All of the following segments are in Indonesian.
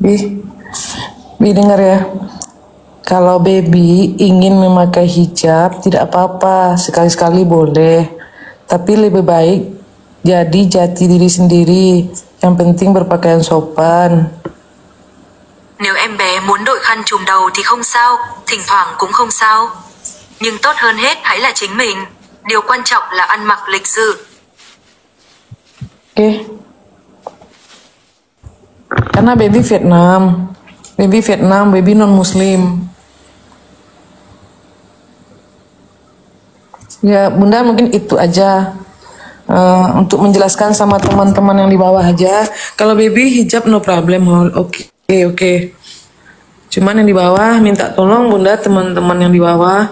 Bi, Bi dengar ya. Kalau baby ingin memakai hijab, tidak apa-apa, sekali-sekali boleh. Tapi lebih baik jadi jati diri sendiri. Yang penting berpakaian sopan. Nếu em bé muốn đội khăn trùm đầu thì không sao, thỉnh thoảng cũng không sao. Nhưng tốt hơn hết hãy là chính mình. Điều quan trọng là ăn mặc lịch sự. Oke. Karena baby non muslim. Ya, Bunda mungkin itu aja. Untuk menjelaskan sama teman-teman yang di bawah aja. Kalau baby hijab no problem, oke, oke. Cuman yang di bawah minta tolong Bunda, teman-teman yang di bawah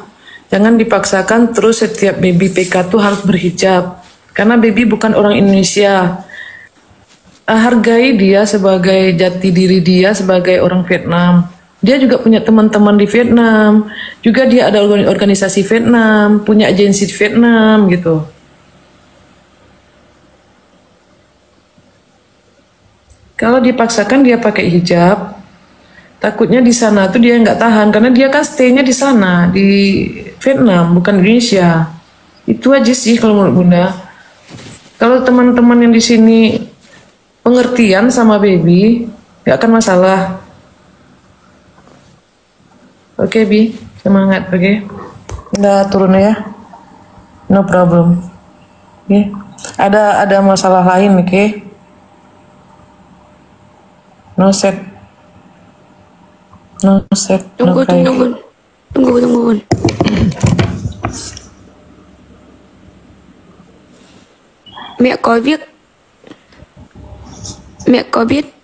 jangan dipaksakan terus setiap baby PK tuh harus berhijab. Karena baby bukan orang Indonesia. Hargai dia sebagai jati diri dia sebagai orang Vietnam. Dia juga punya teman-teman di Vietnam. Juga dia ada organisasi Vietnam, punya agensi di Vietnam gitu. Kalau dipaksakan dia pakai hijab, takutnya di sana tuh dia nggak tahan karena dia kan stay-nya di sana di Vietnam bukan Indonesia. Itu aja sih kalau menurut Bunda. Kalau teman-teman yang di sini pengertian sama baby, nggak akan masalah. Oke, Bi, semangat, oke? Udah turun ya, no problem. Oke, ada masalah lain, oke? No set, no set, no Tunggu, cry. tunggu, Bun. Mẹ có biết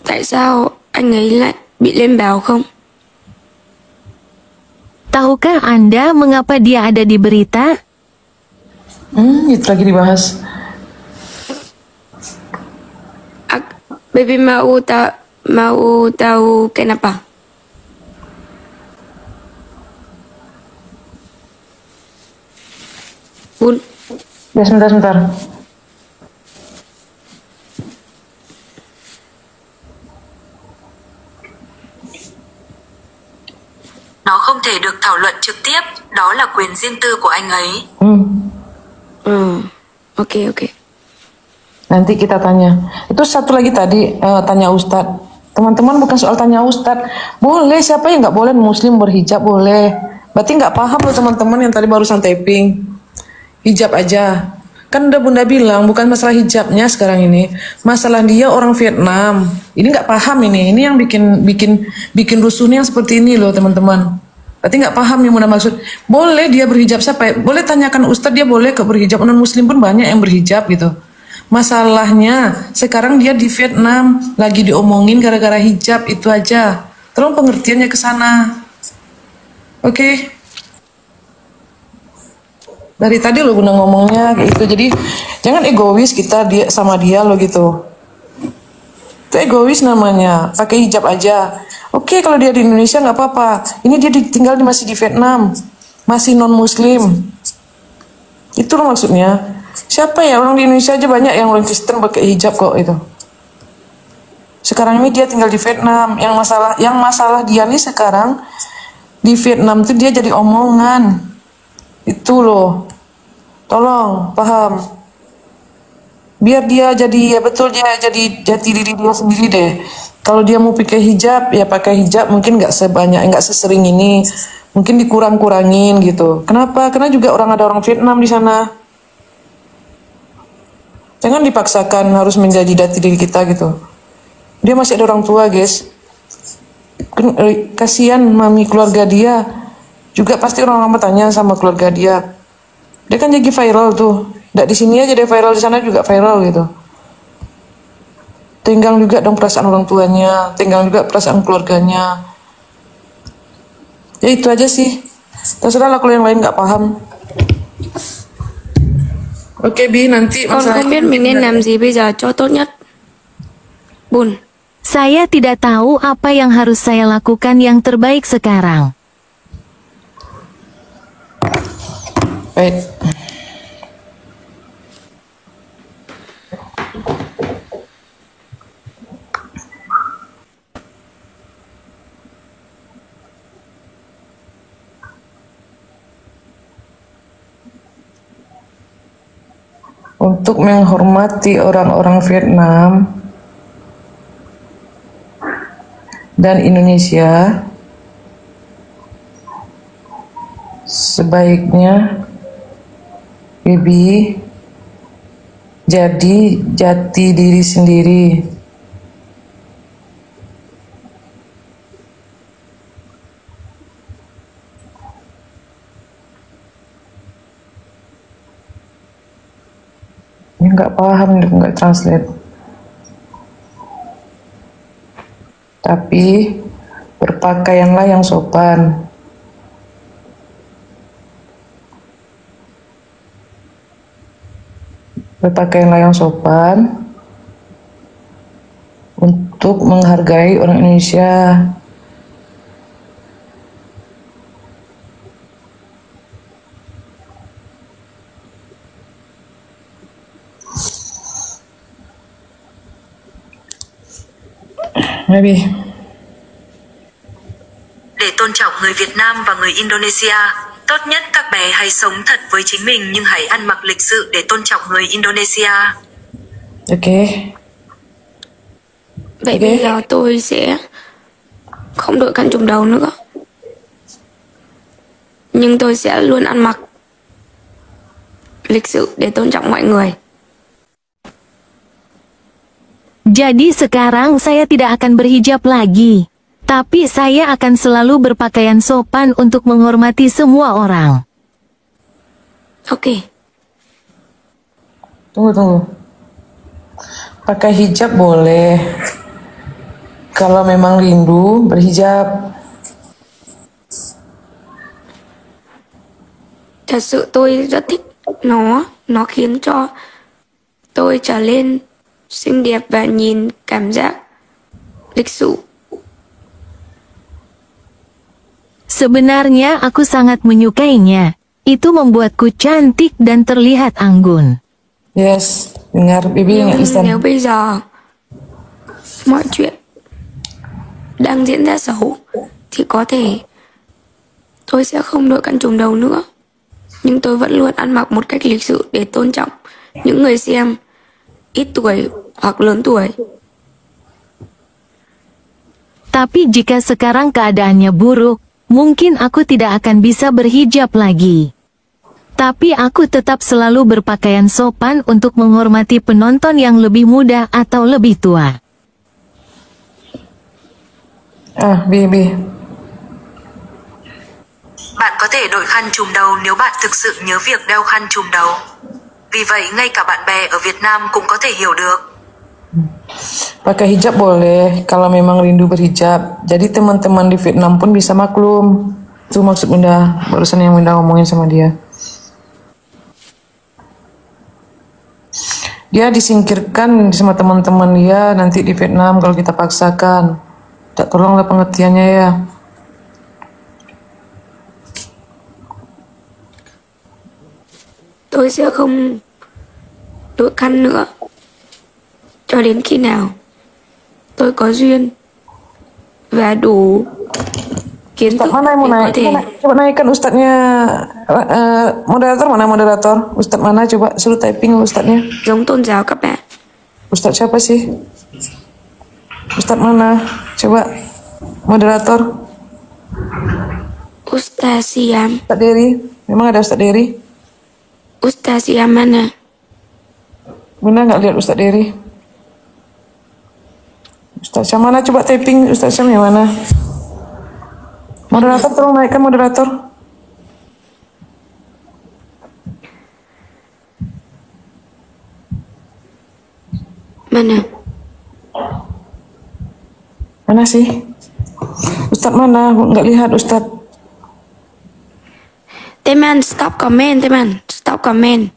tại sao anh ấy lại bị lên báo không? Tahukah Anda mengapa dia ada di berita? Itu lagi dibahas. Baby mau tahu kenapa? Bun, Ya, sebentar. Nó không thể được thảo luận trực tiếp, đó là quyền riêng tư của anh ấy. Oke. Nanti kita tanya. Itu satu lagi tadi tanya Ustadz. Teman-teman bukan soal tanya Ustadz. Boleh, siapa yang nggak boleh muslim berhijab boleh. Berarti nggak paham loh teman-teman yang tadi barusan typing. Hijab aja. Kan udah Bunda bilang bukan masalah hijabnya sekarang ini. Masalah dia orang Vietnam. Ini nggak paham ini. Ini yang bikin rusuhnya yang seperti ini loh teman-teman. Berarti nggak paham yang Bunda maksud. Boleh dia berhijab siapa? Boleh tanyakan Ustadz dia boleh ke berhijab. Non muslim pun banyak yang berhijab gitu. Masalahnya sekarang dia di Vietnam lagi diomongin gara-gara hijab itu aja. Tolong pengertiannya ke sana. Oke. Dari tadi lo Bunda ngomongnya kayak gitu. Jadi jangan egois kita dia sama dia lo gitu. Itu egois namanya. Pakai hijab aja. Oke, kalau dia di Indonesia nggak apa-apa. Ini dia tinggal masih di Vietnam. Masih non muslim. Itu loh maksudnya. Siapa ya orang di Indonesia aja banyak yang orang Kristen pakai hijab kok itu. Sekarang ini dia tinggal di Vietnam. Yang masalah dia nih sekarang di Vietnam tuh dia jadi omongan. Itu loh. Tolong paham. Biar dia jadi ya betul dia jadi jati diri dia sendiri deh. Kalau dia mau pakai hijab ya pakai hijab mungkin nggak sebanyak nggak sesering ini. Mungkin dikurang-kurangin gitu. Kenapa? Karena juga ada orang Vietnam di sana. Jangan dipaksakan harus menjadi jati diri kita gitu. Dia masih ada orang tua, guys. Kasihan mami keluarga dia. Juga pasti orang bertanya sama keluarga dia. Dia kan jadi viral tuh. Nggak di sini aja dia viral, di sana juga viral gitu. Tinggal juga dong perasaan orang tuanya, tinggal juga perasaan keluarganya. Ya itu aja sih. Terserah lah kalau yang lain nggak paham. Oke Bi, nanti Con không biết mình nên làm gì bây giờ cho tốt nhất. Bun. Saya tidak tahu apa yang harus saya lakukan yang terbaik sekarang. Baik. untuk menghormati orang-orang Vietnam dan Indonesia, sebaiknya Bibi jadi jati diri sendiri. Ini nggak paham, nggak translate. Tapi berpakaianlah yang sopan. Berpakaianlah yang sopan untuk menghargai orang Indonesia. Maybe. Để tôn trọng người Việt Nam và người Indonesia, tốt nhất các bé hãy sống thật với chính mình nhưng hãy ăn mặc lịch sự để tôn trọng người Indonesia. Okay. Vậy Ok. bây giờ tôi sẽ không đội khăn trùm đầu nữa. Nhưng tôi sẽ luôn ăn mặc lịch sự để tôn trọng mọi người. Jadi sekarang saya tidak akan berhijab lagi. Tapi saya akan selalu berpakaian sopan untuk menghormati semua orang. Ok. Tunggu. Pakai hijab boleh. Kalau memang rindu, berhijab. Thật sự tôi rất thích nó khiến cho tôi trở lên xinh đẹp và nhìn cảm giác lịch sự. Sebenarnya aku sangat menyukainya. Itu membuatku cantik dan terlihat anggun. Yes, dengar Bibi Nhưng ingat Islam. nếu bây giờ mọi chuyện đang diễn ra xấu thì có thể tôi sẽ không đội khăn trùm đầu nữa. Nhưng tôi vẫn luôn ăn mặc một cách lịch sự để tôn trọng những người xem ít tuổi hoặc lớn tuổi. Tapi jika sekarang keadaannya buruk, mungkin aku tidak akan bisa berhijab lagi. Tapi aku tetap selalu berpakaian sopan untuk menghormati penonton yang lebih muda atau lebih tua. Bibi. Bạn có thể đội khăn trùm đầu nếu bạn thực sự nhớ việc đeo khăn trùm đầu. Vì vậy ngay cả bạn bè ở Việt Nam cũng có thể hiểu được. Pakai hijab boleh kalau memang rindu berhijab. Jadi teman-teman di Vietnam pun bisa maklum. Itu maksud Bunda, barusan yang Bunda ngomongin sama dia. Dia disingkirkan sama teman-teman dia nanti di Vietnam kalau kita paksakan. Tak tolonglah pengertiannya ya. Tôi sẽ không đội khăn nữa cho đến khi nào tôi có duyên và đủ kiến Ustaz thức mana yang mau để có naik? thể Coba naikkan ustadznya. Moderator mana moderator? Ustadz mana? Coba suruh typing ustadznya. giống tôn giáo các bạn. Ustadz siapa sih? Ustadz mana? Coba moderator. Ustaz Siam. Ustadz Dery. Memang ada Ustadz Dery? Ustaz Siam mana? Bunda nggak lihat Ustadz Dery. Ustadz Syam mana? Coba typing Ustadz Syam yang mana? Moderator tolong naikkan moderator. Mana? Mana sih? Ustadz mana? Nggak lihat Ustadz. Teman, stop comment, teman. Stop comment.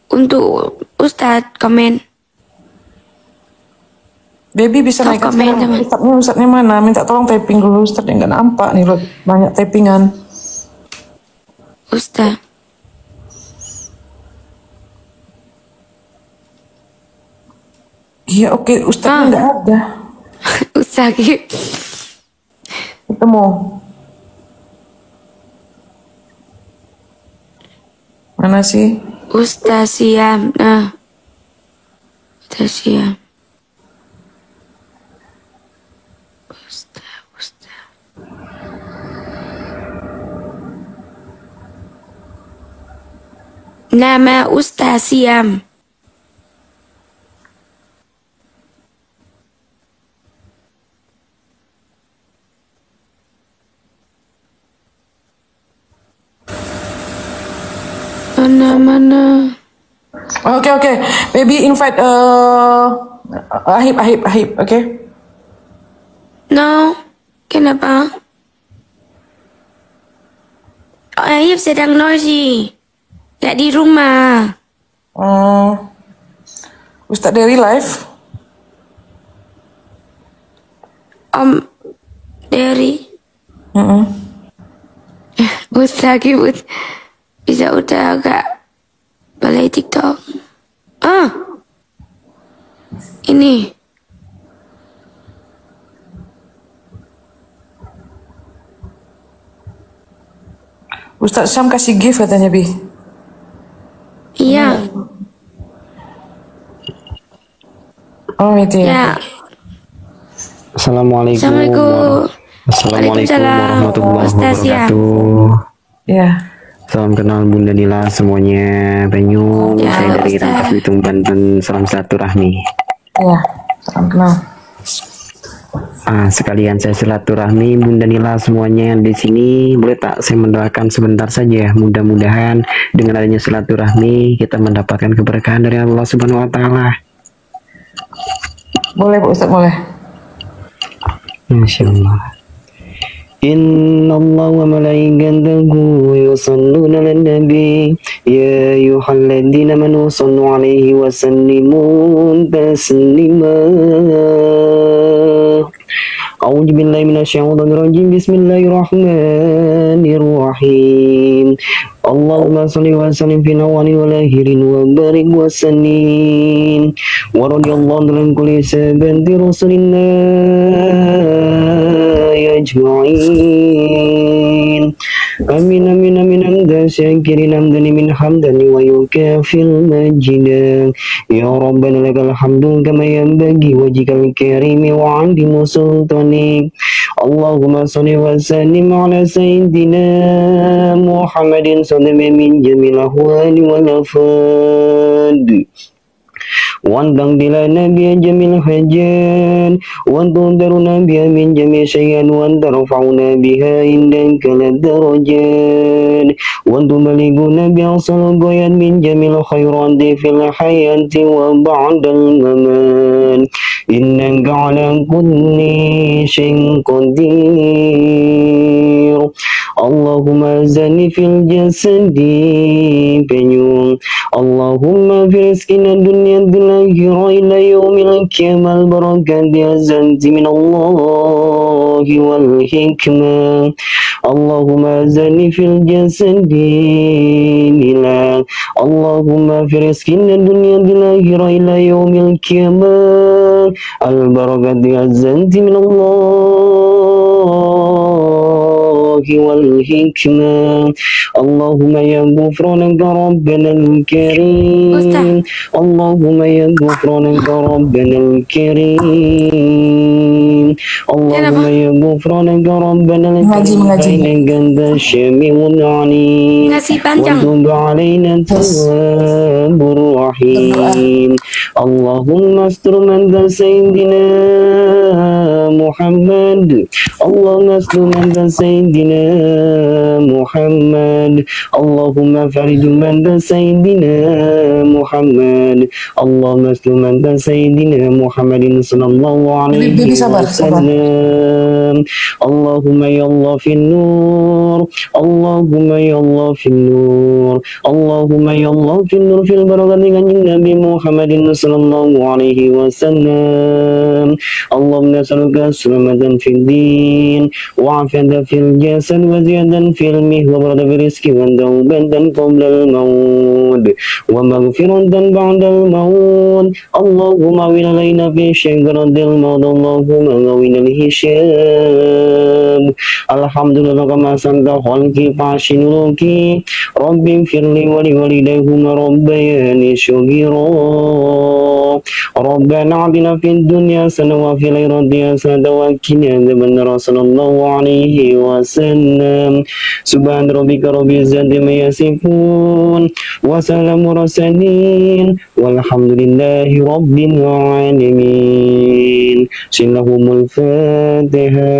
Untuk Ustaz comment. Baby bisa Stop naikkan comment, sekarang. teman. Ustadznya mana? Minta tolong typing dulu Ustadz yang nggak nampak nih loh. Banyak typingan. Ustaz. Iya oke, Ustadznya nggak ada. Ustaz kia. Ketemu. Mana sih? Ustaz Siam. Nah, Ustaz Siam. Ustaz. Nama Ustaz Siam. Mana? Oke. Maybe invite Ahib, oke? No, kenapa? Ayib sedang noisy. Gak di rumah. Ustadz Dery live. Om Dery. Ustaz Kibut. Bisa udah agak balai TikTok. Ini. Ustadz Syam kasih gift katanya, Bi. Iya. Oh, itu ya. Ya. Assalamualaikum. Assalamualaikum warahmatullahi Ustaz Siam. wabarakatuh. Ya. Salam kenal Bunda Nila semuanya. Penyu, Ya, saya dari Ustaz. Rangkas Bitung, Banten. Salam silaturahmi. Ya, salam kenal. Sekalian saya silaturahmi Bunda Nila semuanya di sini. Boleh tak saya mendoakan sebentar saja? Mudah-mudahan dengan adanya silaturahmi kita mendapatkan keberkahan dari Allah Subhanahu wa taala. Boleh, Pak Ustadz, boleh. Masya Allah. Inna Allah wa malaikatahu yusalluna ala nabi ya ayyuhalladzina amanu sallu alaihi wa sallimu taslima. A'udzu billahi minasyaitonir rajim. Bismillahirrahmanirrahim. Allahumma shalli wa sallim fi awwalin wa akhirin wa barik wa sallim wa radiyallahu an kulli sahabati rasulillah ajma'in. Amin amin amin hamdan syakirin hamdan min hamdani wa yukafil majida. Ya Rabbana lakal hamdu kama yanbaghi wajhikal karimi wa 'azimi sultanik. Allahumma shalli wa sallim ala sayyidina Muhammadin sallallahu min jamil ahwali wal afad. Wandang dila nabiya jamil hajan wantundaruna biha min jami syai'an wantarfa'una biha indaka ladarajan wantubaliguna biha salgoyan min jamil khairati fil hayati wa ba'dal maman innaka ala kulli syai'in qadir. Allahumma zani fil jasadi penyung. Allahumma fi rizqina dunya akhirah ila yaumil kiamal barakati azanti min Allahi wal hikmah. Allahumma zani fil jasadi nila. Allahumma fi rizqina dunya akhirah ila yaumil kiamal al barakati azanti min Allah والحكمة. اللهم يا غفرانك ربنا الكريم. اللهم يا غفرانك ربنا الكريم. اللهم يا غفرانك ربنا الكريم إنك أنت السميع العليم وتب علينا التواب الرحيم. اللهم استر من سيدنا محمد. اللهم استر من سيدنا محمد. اللهم فرج من سيدنا محمد. اللهم استر من سيدنا محمد صلى الله عليه وسلم. اللهم يا الله في النور. اللهم يا الله في النور. اللهم يا الله في النور في البركة Nabi Muhammad sallallahu alaihi wasallam. Allahumma nas'aluka salamatan fid din وعافية في الجسد وزيادة في المهل وبرد في الرزق وتوبة قبل الموت ومغفرة بعد الموت اللهم أونا علينا في شجرة الموت اللهم أونا الهشام الحمد لله كما سنت خلقي فاشنوكي رب اغفر لي ولوالديهما ربياني صغيرا ربنا آتنا في الدنيا حسنة وفي الآخرة حسنة وقنا عذاب النار صلى الله عليه وسلم سبحان ربك رب العزة عما يصفون وسلام المرسلين والحمد لله رب العالمين سلهم الفاتحة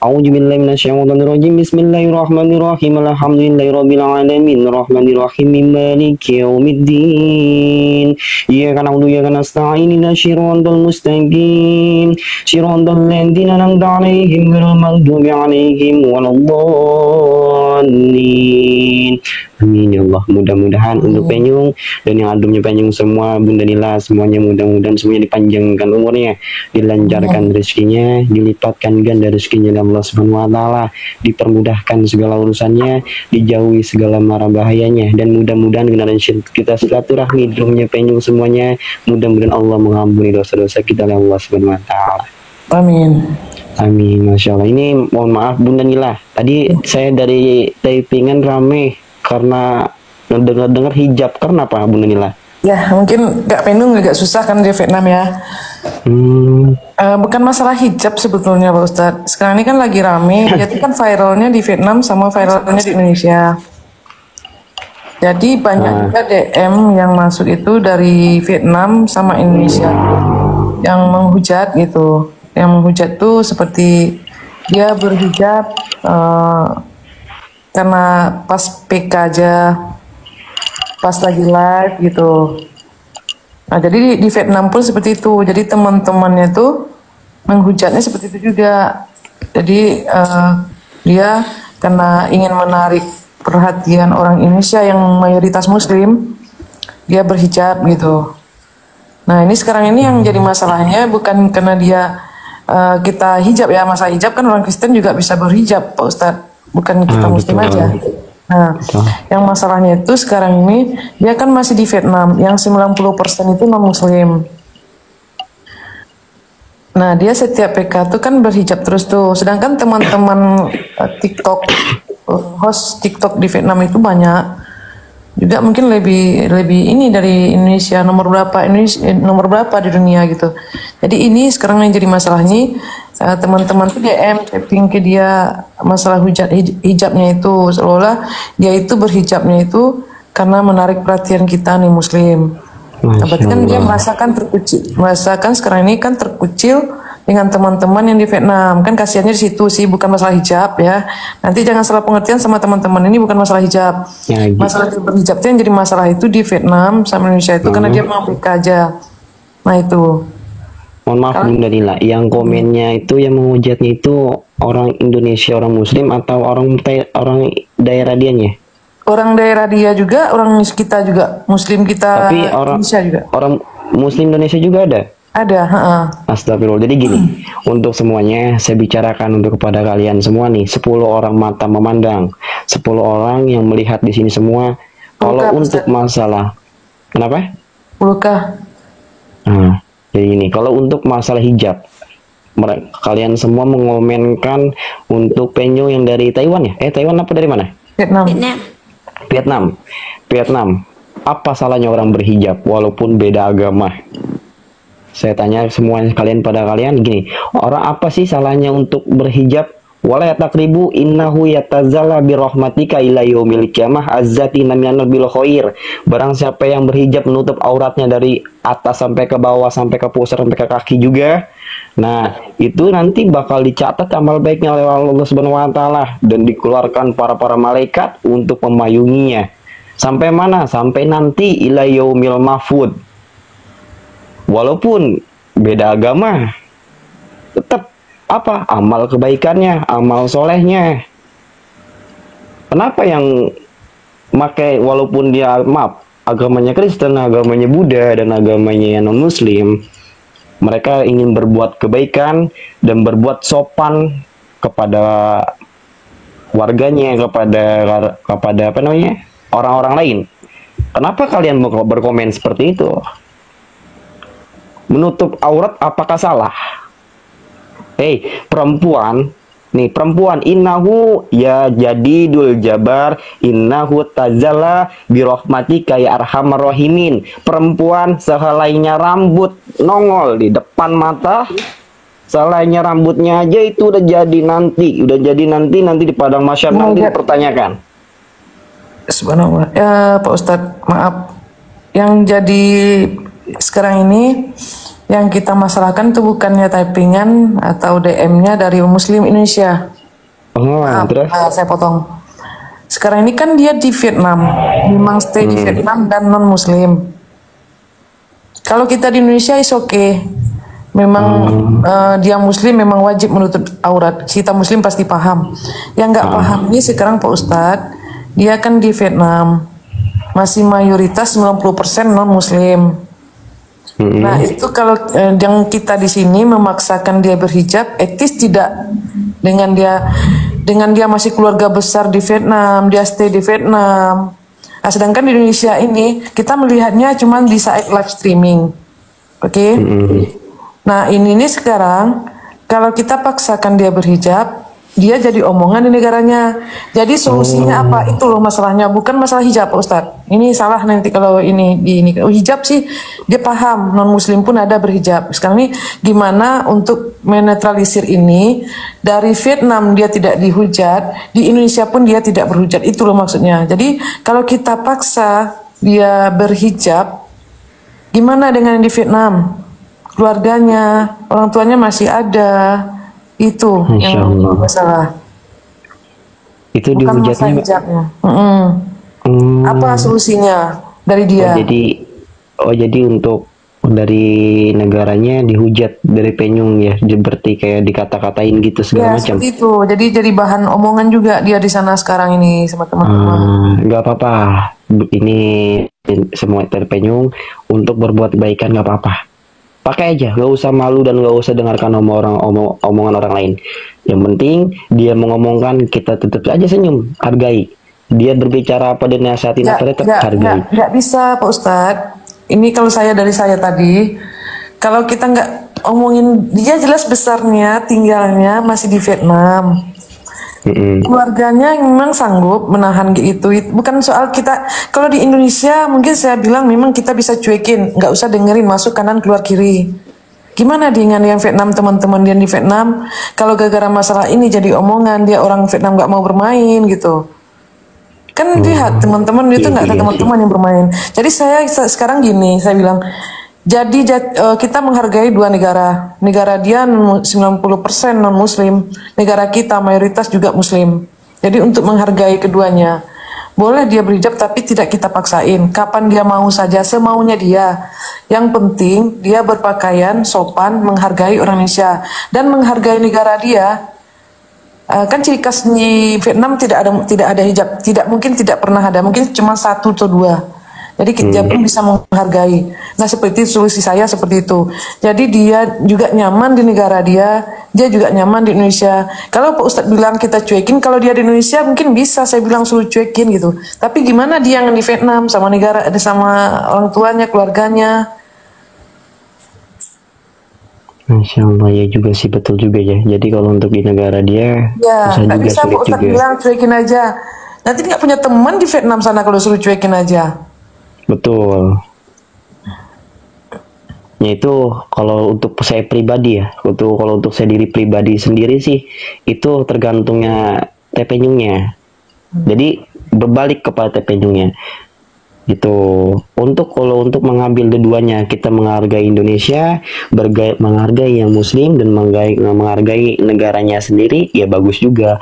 أعوذ بالله من الشيطان الرجيم بسم الله الرحمن الرحيم الحمد لله رب العالمين الرحمن الرحيم مالك يوم الدين إياك نعبد وإياك نستعين اهدنا الصراط المستقيم صراط الذين أنعمت عليهم غير المغضوب عليهم ولا الضالين Amin ya Allah. Mudah-mudahan untuk Penyung dan yang adumnya Penyung semua, Bunda Nila semuanya mudah-mudahan semuanya dipanjangkan umurnya, dilancarkan rezekinya, dilipatkan ganda rezekinya oleh Allah Subhanahu wa taala, dipermudahkan segala urusannya, dijauhi segala mara bahayanya, dan mudah-mudahan generasi kita silaturahmi hidupnya Penyung semuanya, mudah-mudahan Allah mengampuni dosa-dosa kita oleh Allah Subhanahu wa taala. Amin. Amin, Masya Allah. Ini mohon maaf Bunda Nila, tadi saya dari typingan rame karena dengar hijab. Karena apa Bunda Nila? Ya mungkin Kak Penung agak susah kan di Vietnam ya. Bukan masalah hijab sebetulnya Pak Ustadz. Sekarang ini kan lagi rame, jadi kan viralnya di Vietnam sama viralnya di Indonesia. Jadi banyak juga DM yang masuk itu dari Vietnam sama Indonesia yang menghujat gitu. Yang menghujat tuh seperti dia berhijab karena pas PK aja, pas lagi live gitu. Nah jadi di Vietnam pun seperti itu. Jadi teman-temannya tuh menghujatnya seperti itu juga. Jadi dia karena ingin menarik perhatian orang Indonesia yang mayoritas Muslim, dia berhijab gitu. Nah ini sekarang ini yang jadi masalahnya bukan karena dia kita hijab ya, masalah hijab kan orang Kristen juga bisa berhijab Pak Ustadz, bukan kita Muslim betul. aja. Nah yang masalahnya itu sekarang ini dia kan masih di Vietnam yang 90% itu non Muslim. Nah dia setiap PK tuh kan berhijab terus tuh, sedangkan teman-teman TikTok, host TikTok di Vietnam itu banyak juga, mungkin lebih ini dari Indonesia, nomor berapa di dunia gitu. Jadi ini sekarang yang jadi masalahnya, teman-teman tuh DM tapping ke dia masalah hijabnya itu, seolah dia itu berhijabnya itu karena menarik perhatian kita nih Muslim. Nah, berarti kan dia merasakan sekarang ini kan terkucil dengan teman-teman yang di Vietnam. Kan kasihannya di situ sih, bukan masalah hijab ya. Nanti jangan salah pengertian sama teman-teman, ini bukan masalah hijab. Ya, gitu. Masalah berhijab itu yang jadi masalah itu di Vietnam sama Indonesia itu karena dia mau PK aja. Nah itu. Mohon maaf Bunda Nila, yang komennya itu yang menghujatnya itu orang Indonesia, orang Muslim atau orang daerah dianya? Orang daerah dia juga, orang kita juga, Muslim kita. Tapi Indonesia juga. Orang Muslim Indonesia juga ada? Ada, Astagfirullah. Jadi gini, untuk semuanya saya bicarakan untuk kepada kalian semua nih, 10 orang mata memandang, 10 orang yang melihat di sini semua. Kalau untuk masalah, kenapa? Pulkah? Nah, jadi gini, kalau untuk masalah hijab, kalian semua mengomenkan untuk Penyo yang dari Taiwan ya? Taiwan apa dari mana? Vietnam. Apa salahnya orang berhijab walaupun beda agama? Saya tanya semua kalian pada kalian gini, orang apa sih salahnya untuk berhijab? Wala yatakribu innahu yatazalla birahmatika ila yaumil qiyamah azzati namiyana bil khair. Barang siapa yang berhijab menutup auratnya dari atas sampai ke bawah, sampai ke pusar, sampai ke kaki juga. Nah, itu nanti bakal dicatat amal baiknya oleh Allah Subhanahu wa taala dan dikeluarkan para malaikat untuk memayunginya. Sampai mana? Sampai nanti ila yaumil mahfud. Walaupun beda agama, tetap apa? Amal kebaikannya, amal solehnya. Kenapa yang pakai walaupun dia agamanya Kristen, agamanya Buddha, dan agamanya non Muslim, Mereka ingin berbuat kebaikan dan berbuat sopan kepada warganya, kepada apa namanya, orang-orang lain. Kenapa kalian berkomen seperti itu? Menutup aurat apakah salah? Hei, perempuan, innahu ya jadidul jabar, innahu tazalla birahmatika ya arhamar rahimin. Perempuan sehelainya rambut nongol di depan mata, sehelainya rambutnya aja itu udah jadi nanti di padang mahsyar nanti dipertanyakan. Subhanallah. Ya, Pak Ustadz, maaf. Yang jadi sekarang ini yang kita masalahkan itu bukannya typingan atau DM-nya dari Muslim Indonesia. Oh, terus? Saya potong. Sekarang ini kan dia di Vietnam, memang stay di Vietnam dan non Muslim. Kalau kita di Indonesia is okay. Memang dia Muslim memang wajib menutup aurat. Kita Muslim pasti paham. Yang nggak paham ini sekarang Pak Ustadz, dia kan di Vietnam masih mayoritas 90% non Muslim. Nah itu kalau yang kita di sini memaksakan dia berhijab, etis tidak dengan dia masih keluarga besar di Vietnam, dia stay di Vietnam. Nah, sedangkan di Indonesia ini kita melihatnya cuma di saat live streaming, oke? Nah ini sekarang kalau kita paksakan dia berhijab, dia jadi omongan di negaranya. Jadi solusinya apa? Itu loh masalahnya, bukan masalah hijab Pak Ustadz. Ini salah nanti kalau ini hijab sih dia paham, non Muslim pun ada berhijab. Sekarang ini gimana untuk menetralisir ini? Dari Vietnam dia tidak dihujat, di Indonesia pun dia tidak berhujat. Itu loh maksudnya. Jadi kalau kita paksa dia berhijab, gimana dengan yang di Vietnam? Keluarganya, orang tuanya masih ada. Itu yang masalah. Itu bukan dihujatnya masalah hijabnya. Apa solusinya dari dia? Jadi untuk dari negaranya dihujat dari Penyung ya, seperti kayak dikata-katain gitu segala macam. Seperti itu. Jadi bahan omongan juga dia di sana sekarang ini sama teman-teman. Nggak apa-apa. Ini semua terpenyung untuk berbuat kebaikan, nggak apa-apa. Pakai aja, gak usah malu dan gak usah dengarkan omongan orang lain. Yang penting dia mengomongkan, kita tetap aja senyum, hargai. Dia berbicara apa dan nasihatin apa, tetap hargai. Nggak bisa Pak Ustadz. Ini kalau dari saya tadi, kalau kita nggak omongin, dia jelas besarnya tinggalnya masih di Vietnam. Keluarganya memang sanggup menahan gitu. Bukan soal kita. Kalau di Indonesia mungkin saya bilang memang kita bisa cuekin, nggak usah dengerin, masuk kanan keluar kiri. Gimana dengan yang Vietnam, teman-teman dia di Vietnam? Kalau gara-gara masalah ini jadi omongan, dia orang Vietnam nggak mau bermain gitu. Kan lihat teman-teman itu nggak ada teman-teman yang bermain. Jadi saya sekarang gini, saya bilang. Jadi kita menghargai dua negara. Negara dia 90% non-Muslim. Negara kita mayoritas juga Muslim. Jadi untuk menghargai keduanya. Boleh dia berhijab tapi tidak kita paksain. Kapan dia mau saja, semaunya dia. Yang penting dia berpakaian sopan, menghargai orang Indonesia. Dan menghargai negara dia. Kan ciri khas di Vietnam tidak ada hijab. Mungkin tidak pernah ada. Mungkin cuma 1 atau 2. Jadi kita pun bisa menghargai. Nah seperti solusi saya seperti itu. Jadi dia juga nyaman di negara dia juga nyaman di Indonesia. Kalau Pak Ustadz bilang kita cuekin, kalau dia di Indonesia mungkin bisa saya bilang suruh cuekin gitu. Tapi gimana dia yang di Vietnam sama orang tuanya, keluarganya? Masya Allah, ya juga sih, betul juga ya. Jadi kalau untuk di negara dia, nggak bisa sulit Pak Ustadz juga. bilang cuekin aja. Nanti nggak punya teman di Vietnam sana kalau suruh cuekin aja. Betul. Ya itu kalau untuk saya pribadi ya, kalau untuk saya diri pribadi sendiri sih, itu tergantungnya tepenyungnya. Jadi berbalik kepada tepenyungnya. Gitu. Kalau untuk mengambil keduanya, kita menghargai Indonesia, menghargai yang Muslim dan menghargai negaranya sendiri, ya bagus juga.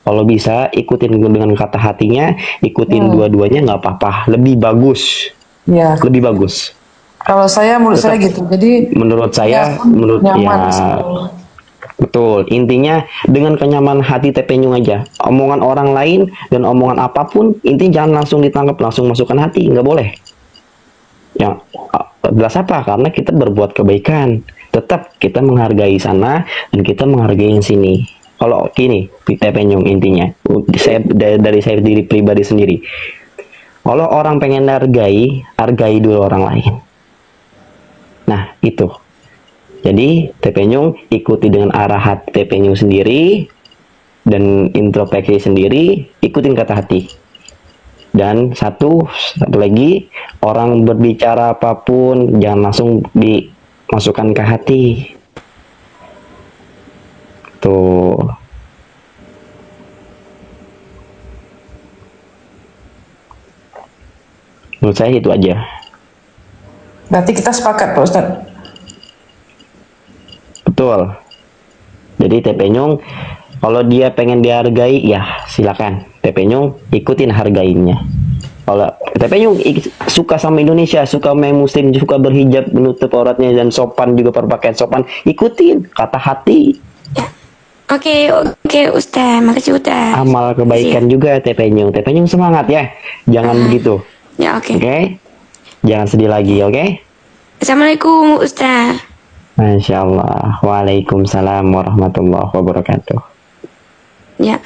Kalau bisa ikutin dengan kata hatinya, ikutin dua-duanya nggak apa-apa, lebih bagus. Ya. Lebih bagus. Kalau menurut saya gitu. Jadi menurut saya, nyaman. Betul. Intinya dengan kenyamanan hati tepenyung aja. Omongan orang lain dan omongan apapun, intinya jangan langsung ditangkap, langsung masukkan hati, nggak boleh. Ya, jelas apa? Karena kita berbuat kebaikan. tetap kita menghargai sana dan kita menghargai yang sini. Kalau gini, Tepenyung intinya, dari saya diri pribadi sendiri. Kalau orang pengen hargai dulu orang lain. Nah, itu. Jadi, Tepenyung ikuti dengan arah hati Tepenyung sendiri, dan introspeksi sendiri, ikutin kata hati. Dan satu lagi, orang berbicara apapun jangan langsung dimasukkan ke hati. Tuh. Menurut saya itu aja. Berarti kita sepakat Pak Ustadz. Betul. Jadi Tepenyung, kalau dia pengen dihargai, ya silakan. Tepenyung ikutin hargainya. Kalau Tepenyung suka sama Indonesia, suka sama Muslim, suka berhijab, menutup auratnya dan sopan juga, berpakaian sopan, ikutin kata hati. Oke, Ustaz. Makasih Ustaz. Amal kebaikan juga Tepenyung. Tepenyung semangat ya. Jangan begitu. Ya, oke. Oke? Jangan sedih lagi, oke? Assalamualaikum Ustaz. Masya Allah. Waalaikumsalam warahmatullahi wabarakatuh. Ya.